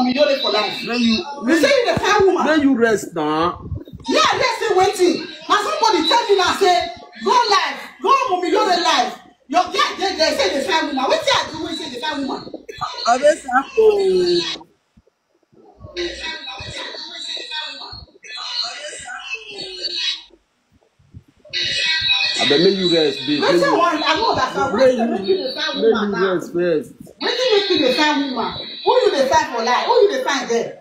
mommy Yore for life. When you say you the fine woman. When you rest now. Yeah, let's say waiting. Now somebody tell me now say go live, go mommy Yore live. Your girl they say the fine woman. What you do when say the fine woman? Always I bet make you rest, babe. I know that. Make you the fine woman now. Rest first. When you make you the fine woman, who you the fine for life? Who you the fine there?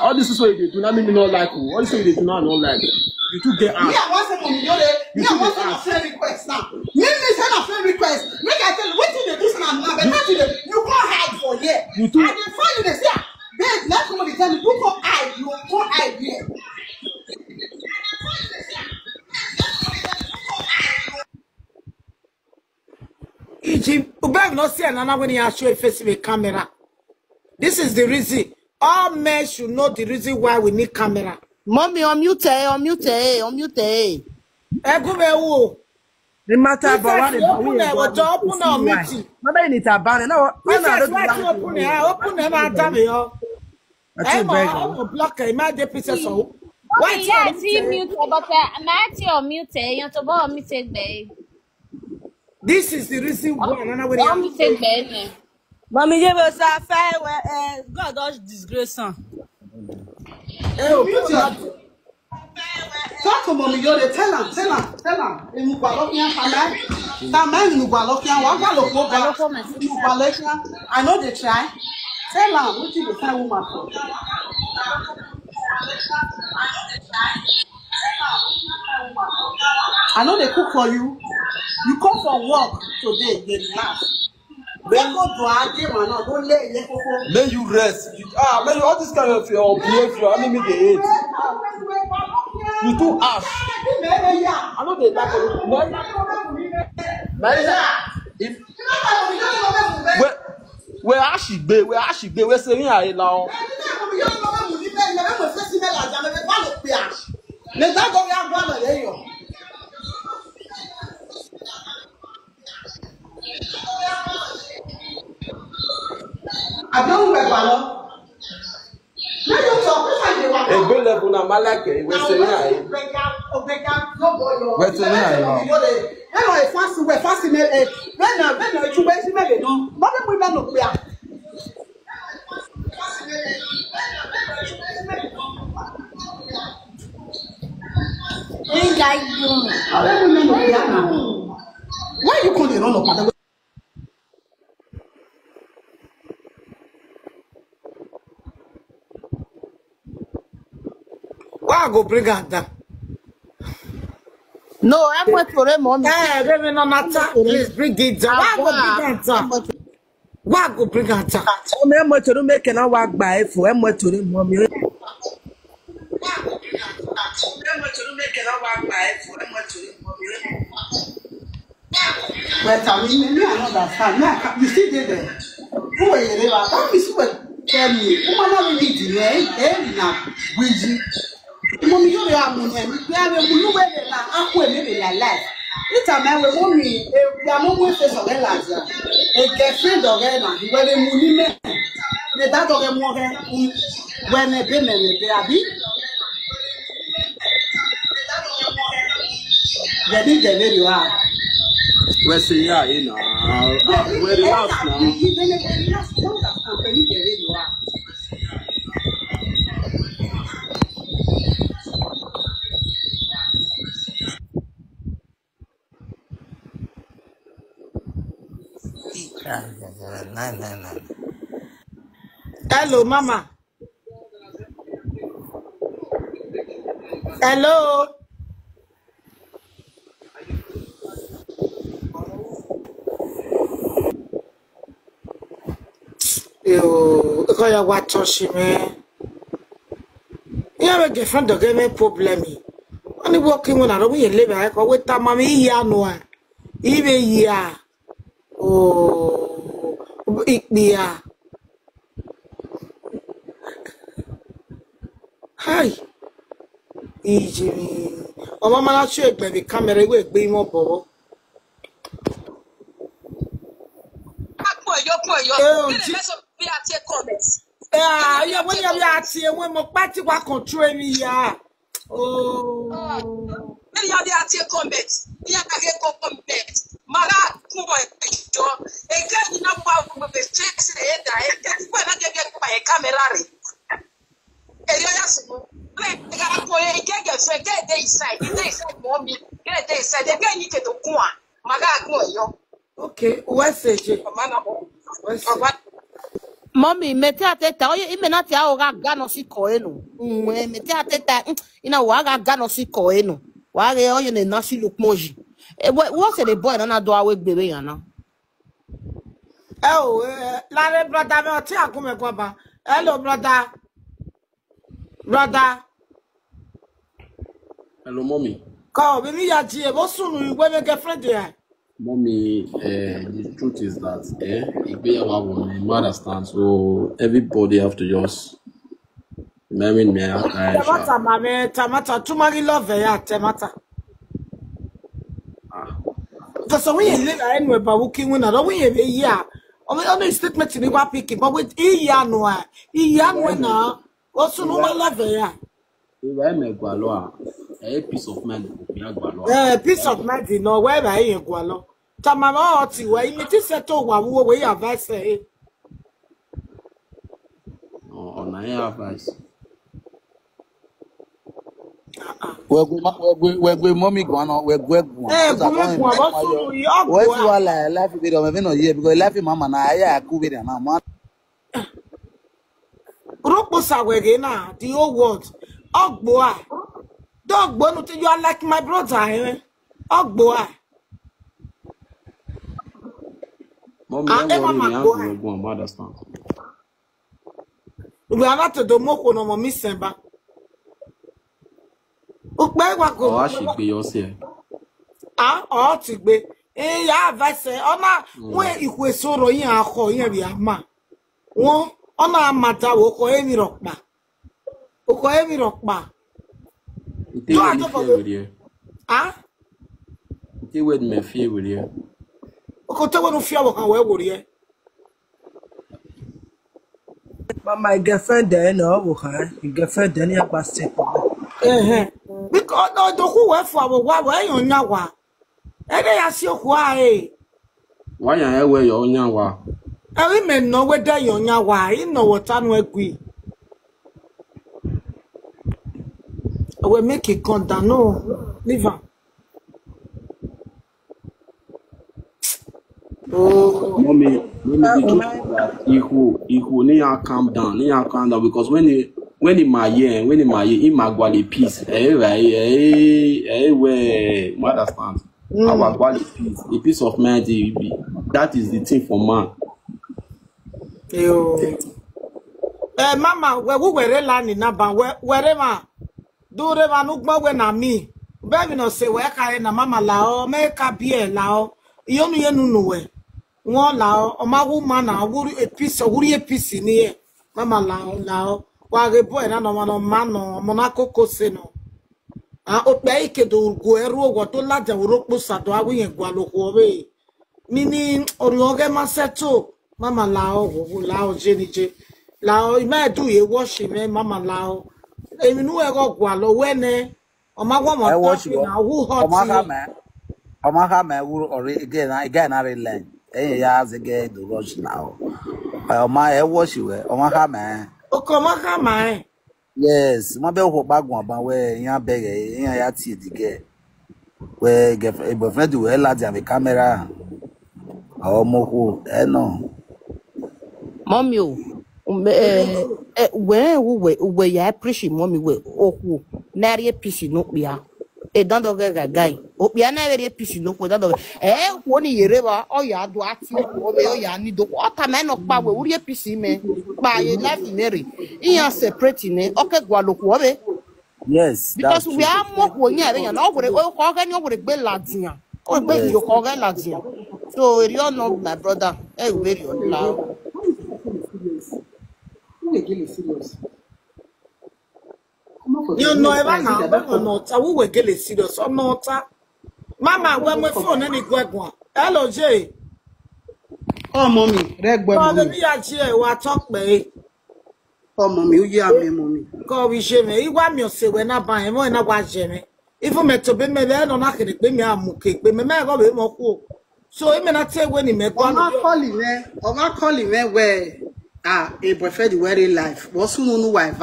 All this is what you do. Not me not like you. All this is what you do not like. You two get out. Me, I want some mommy Yore. Me, I want some friend request now. Me send a friend request. Make I tell you what you do now. But not you can't hide for here. You too. And then find you they say, babe, let somebody tell me you can't hide. You can't hide here. Not see another when you show a face with camera. This is the reason. All men should know the reason why we need camera. Mommy, unmute. The matter about open meeting. Nobody needs a banner. No, open them out of here. I'm a blocker. My deputy so. Why is he mute? But Matthew or mute? You to go mute, babe. This is the reason why. Mommy, give us a fire. God does disgrace. Talk to mommy Yore. Tell her. I know they try. Tell her what you the fine woman for. I know they cook for you. You come from work today, they laugh. Then go to our game and not don't let you. Then you rest. Man, all this kind of behavior. I mean, the hate. You too harsh. I know they like it. Where Ashi be? Where saying I now? I don't know. A good level na malake. Where saying I? Where saying I now? Why you calling run up? Why go bring her down? No, I'm going to remember. Please bring it down. Why go bring her down? I'm going to make an hour by for I'm going to remember. Well, tell me, I know that. You see there. Who are you? That is what tell me. Who are not really now? Bridgie. Mommy, you are moving. We are moving now. Maybe like life. It's a man with mommy. We are not going to face of Elijah. A girlfriend of Ella. When they move me, the dad of them when they been in the baby. They did the way you are. Where say I now? Where the last now? Hello, Mama. Hello. Yo, because you watch us, man. You have a girlfriend to give me problem. Only walking when I don't live. I go with that mommy here no. Even here. Oh, yeah. Hi. Easy. Oh, Mama, not sure baby camera will be more power. Yeah, when you are here, when my party was controlling me, yeah. Oh. When you are here, combat. You are here, combat. Mara, Kuba, again, you know, with the checks in the head, and when I get by a camera. Okay, what's it? Mommy, mete ateta, oye imena tia oga gano si koeno. Mete ateta, ina waga gano si koeno. Wage oye ne nasi lukmoji. What's the boy na do awe gbere yan na? Oh, la brother me oti akume kwaba. Hello brother. Brother. Hello, mommy. Come, me ya tie, bo sunu igwe me girlfriend ya. Mommy, the truth is that you understand, so everybody have to just marry me. Tamata, mame, tamata, tumari love ya, tamata. Because when you live anywhere, but working when I don't win a year. Only statement in the picking, but with Iyanwa, Iyanwa, also no love ya. If I make Gualoa, a piece of mind, piece of mind, you know, where I am Gualo. Tamama oti wa imiti seto wa wo we advice on na advice we mommy go on we go we wala life video me no here because life mama na aya ku video na ma ropo sawege na the whole world ogbo a dogbo no you are like my brother ogbo a Mommy, don't understand. We are not the moko no mommy semba. Ukbe wa go. Oh, she be yourself. Oh, ti gbe. Ya advice ona when ikwe soro yin akọ yin bi ama. Won ona amata wo ko emi rokpa. O ko emi rokpa. Ite we fear with you. Ite we me fear with you. But my girlfriend then, no, your girlfriend then, you pass it. Because no, the who were for why you know. And I ask you why. Why I wear your own yawa? I remember no whether you know why, you know what I'm agree. I will make it content, no, leave her. Oh, mommy, that he need calm down, because when he marry, he magwali peace. We understand. Our quality peace, a peace of mind, that is the thing for man. Mama, we were learning now, wherever do the manugma when I me, baby no say where carry na mama lao, make a beer lao, you know where. One lao, or my woman, I would a piece of woody a piece in here. Mama lao, while the boy and no man or Monaco coseno. I obey to Guero, what to Laja Roposa, do I win Gualo away. Meaning, or you get my settle, Mama lao, Jenny J. Lao, you may do a washing, Mama lao. And you know I got Gualo when or my woman, I watch you who hot man. Omahame will again I learn. Years again the rush now. My wash you Omahame. Okomahame. Yes, my bell back one by where you beg a tea the gay. Where get a boyfriend to have a camera. Oh, Mohu, no. Mommy, where we appreciate mommy, oh, nary a piece no be a don't get a guy. Oh, we are never a piece no for that. 1 year, oh, ya do active, oh, ya need the water man of power, would you piece me by a life in Mary? In separating it, okay, Gualuquabe. Yes, because we are more when you're an over a bell Latina. Oh, baby, you call her Latina. So, you're not my brother. Hey, very loud. You know, ever now, not. I will get it serious or not. Mama, when my phone any good one. Hello, Jay. Oh, mommy, red boy, Call mommy. me a chair, what talk me. Oh, mommy, you hear me, mommy. Call we shame me. You want me to say when I buy him when I watch him. If I met to be me, then on a can be me a mookie, but me may go be more cool. So he may not say when he may I'm not calling me where a boyfriend very life. Was soon no wife.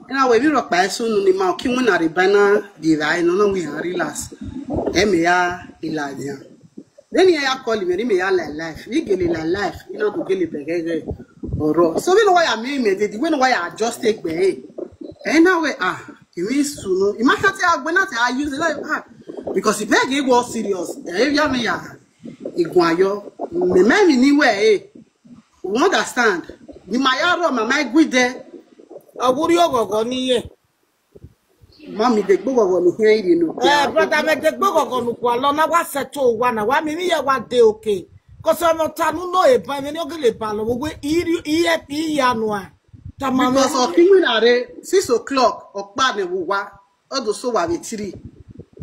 And I will be rock by soon in my king when I rebana the I no we are relax. Emia Elijah. Then you are calling me life. We get it life. You know to get it or so we know why I mean it. We know why I just take the and now we you is soon. Imagine when I use it like because if I was serious, Iguayo, me anywhere, you understand? The Mayaro, my mic with there. I would you go near. Mommy, the book of here, you know. Brother, make the book on Kualona was settled 1 hour. Maybe 1 day, okay. Because I'm not telling no, if I'm in Ogilvy Palo, we eat Yanua. Because of King 6 o'clock, or Padua, or the so have it 3.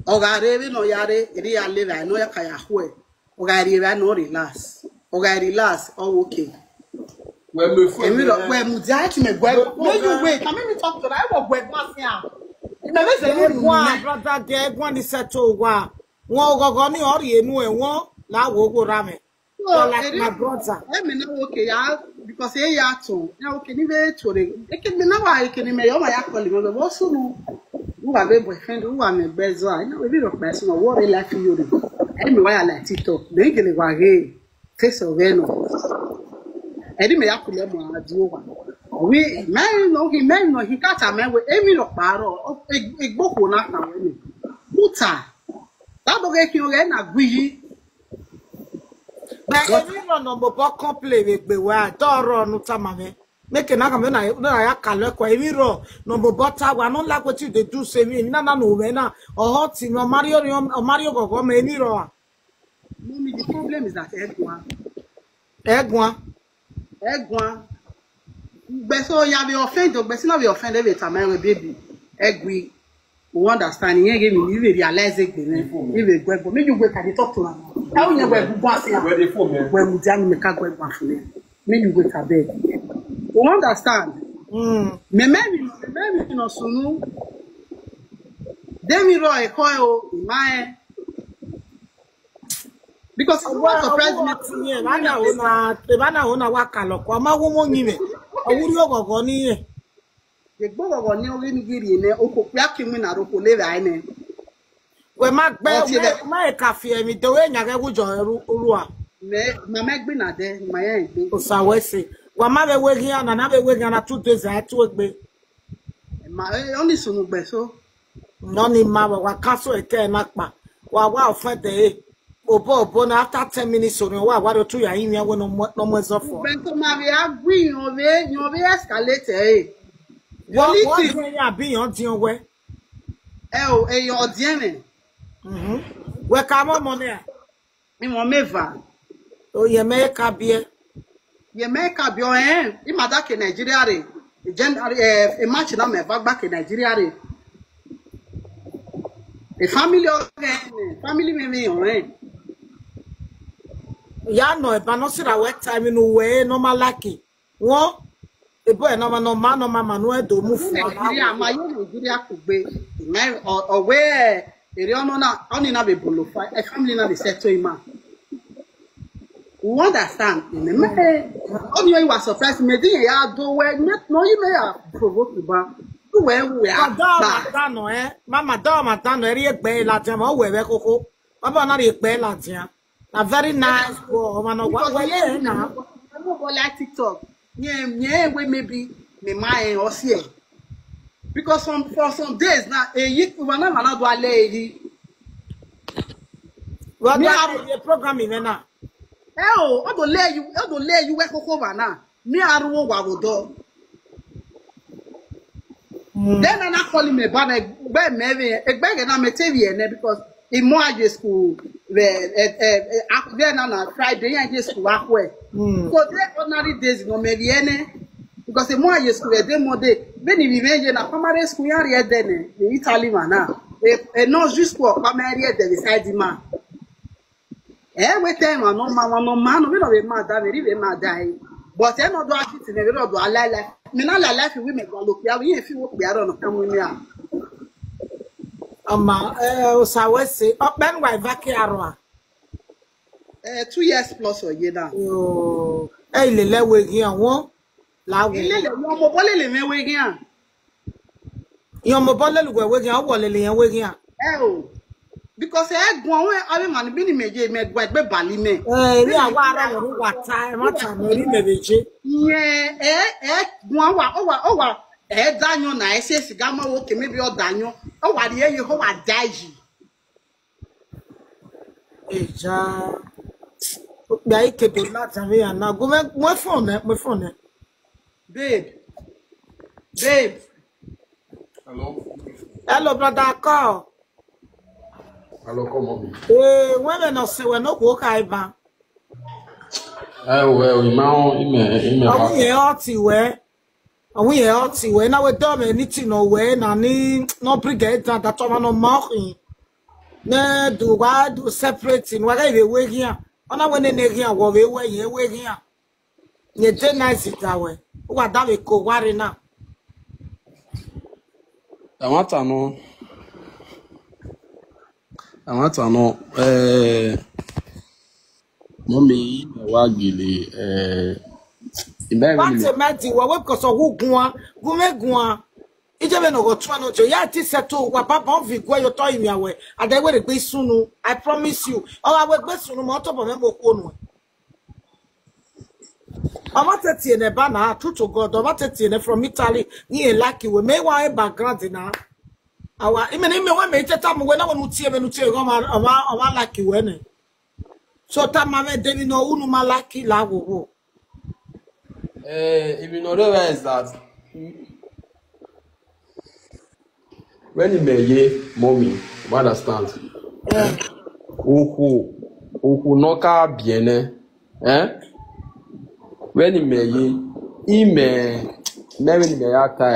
Or I no yare, real live, I know a kayahue. Or I no relax. Or I relax, oh, okay. When Mujack me, when you wait, I mean, talk to I will wait my brother, get one is settled. One go on or you know, and one now will go ramen. Like my brother. I mean, okay, because they are too. Now, can you wait to it? Can be now I can make my actually, but also who are boyfriend, who are my best. I know a bit of person or what they like you. Anyway, I like TikTok. They get it away. Face of Veno. I didn't make a do. We man, no, he got a man with Emmy of Baro, a book will not know any. Muta. That will get you again, agree. But if you don't know, but complain with the word, Doro, no tamame. Make an argument, I can't look where we roll. No, but I don't like what you do, say me, Nana, no, or hot in Mario or Mario or many row. Mommy, the problem is that egg one. But so you be offended, but not be offended with a man baby. Egg we understand. You give me, you realize it. You will go, but maybe you wait and talk to her. How you go to when we jam me can't go back for me. Maybe you wait a bed. You understand? Me maybe no sunu. Demi roy coil my. Because you want to surprise me. Bana una wakalo kwa magumo nyime. Awuri ogogo ni. The bogo ni ori ngiri ne okopia kimi na roko le rai ne. We magbe ma e cafe mi do we nyage gujo ruwa. Me mama gbe na de ma yen gbe. O sawese. Wa ma be we gian na be we gian 2 days a tu egbe. Ma only sunu gbe so. No ni ma wa cancel eke na pa. Wa offend Obo na after 10 minutes on what to ya in no more so for. Bento ma be agree you be escalate What ya be on tin we? Your dieme. We come money. Mi mo meva. O ye make bie. Ye make up your hand. I ma da ke Nigeria re. A match na me back in Nigeria re. A family me on Ya no e ba no sira we time no we no malaki. Won e boy no mama no e do mu fu. Nigeria ma yo Nigeria ku gbe. Me o we ere ono na be bolo fa. A family na be settle ima. You understand? Me on you was surprised me din ya do we no you may have provoke ba. We are dano mama do matano eri egbe la je mo we koko. Baba na ri egbe la je. A very nice boy. I don't like TikTok. Yeah, we maybe me my or see. Because for some days now, we were not do a lady. What the program in now? I don't let you work over now. Me I don't want do. Then I not calling me, but I maybe a bag and material because in more school. Then on Friday, I just work well. So the ordinary days no maybe any because the more you school, the more day. When you imagine a primary school area, then the Italy man now, a non just for primary area beside the man. we tell no man, we no be mad that we be mad die. But I no do it in we no do life. Me na life we make go look ya we fi work be I don't come with me. Osawese, ben wa vaki arwa. 2 years plus or year now. Oh, le lewe gian won. La wo. Ile mo mo bole le me we gian. Yo mo bole lu we gian wo le yan we gian. Oh. Because gun we abi man bi ni meje me gba egbe bali me. Ni awa ara wo wa ta e ma ta me ri mebeje. Ye gun wa danyo na ese siga ma wo ke me bi o danyo. O wa ri ye ho wa daji. Eja. Bi ai ke be la ta me na go me phone. Babe. Hello, brother call. hello, come on. When no se we no go kai ba. Well, ime. Awun ye oti we na we do me anything no we na ni no brigade that to no mokin. Na do wa do separating wa ga be we here. Ona we ne here wo we here. Ye dey nice it that way. Wa da we ko ware na. I want to know, mommy, wagili, What's a mighty wa because of who gume ije no go twa no jo ya ti settle wa papa on fi gwa yo to imi awe ade we gbe sunu I promise you o awe gbe sunu mo to bo me mo ko nu Mama tete ne ba na true to God Mama tete ne from Italy ni lucky we me wa background na awa imene me wa me teta mo we na wonu tie go ma lucky we ne so ta ma me de no unu ma lucky la wo if you know realize that when you may mommy, you understand? Oku noka biene, when you may never may ata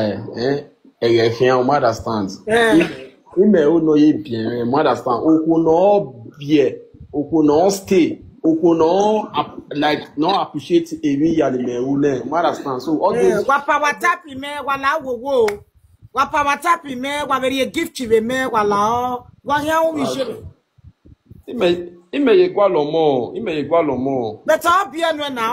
you understand? You may know ye bien, you understand? Oku no bien, oku no stay. No like no appreciate every year the me understand so all this wapa watapi me wala wo wapa watapi me wa very gift we me wala wa hia wo wishe ime ye gwa lo mo better be no na